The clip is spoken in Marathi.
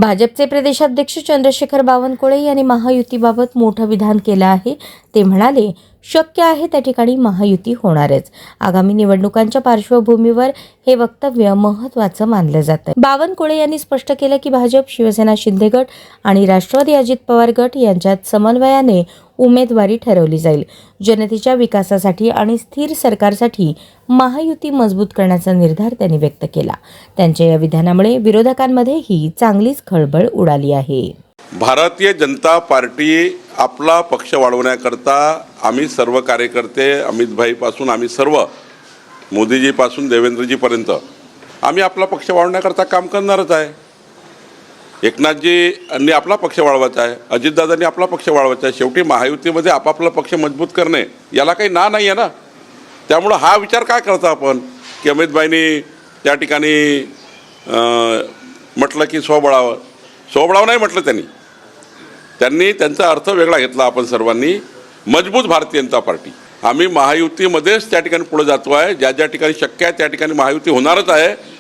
भाजपचे प्रदेशाध्यक्ष चंद्रशेखर बावनकुळे यांनी महायुतीबाबत मोठं विधान केलं आहे. ते म्हणाले, शक्य आहे त्या ठिकाणी महायुती होणारच. आगामी निवडणुकांच्या पार्श्वभूमीवर हे वक्तव्य महत्त्वाचं मानलं जातं. बावनकुळे यांनी स्पष्ट केलं की भाजप, शिवसेना शिंदे गट आणि राष्ट्रवादी अजित पवार गट यांच्यात समन्वयाने उमेदवारी ठरवली जाईल. जनतेच्या विकासासाठी आणि स्थिर सरकारसाठी महायुती मजबूत करण्याचा निर्धार त्यांनी व्यक्त केला. त्यांच्या या विधानामुळे विरोधकांमध्येही चांगलीच खळबळ उडाली आहे. भारतीय जनता पार्टी आपला पक्ष वाढवण्याकरता आम्ही सर्व कार्यकर्ते, अमितभाईपासून आम्ही सर्व, मोदीजीपासून देवेंद्रजीपर्यंत आम्ही आपला पक्ष वाढवण्याकरता काम करणारच आहे. एकनाथजींनी आपला पक्ष वाढवायचा आहे, अजितदादांनी आपला पक्ष वाढवायचा आहे. शेवटी महायुतीमध्ये आपापला पक्ष मजबूत करणे याला काही ना नाही आहे ना. त्यामुळं हा विचार काय करता आपण की अमितभाईंनी त्या ठिकाणी म्हटलं की स्वबळाव नाही म्हटलं त्यांनी त्यांचा अर्थ वेगळा घेतला. आपण सर्वांनी मजबूत भारतीय जनता पार्टी, आम्ही महायुतीमध्येच त्या ठिकाणी पुढे जातो आहे. ज्या ज्या ठिकाणी शक्य आहे त्या ठिकाणी महायुती होणारच आहे.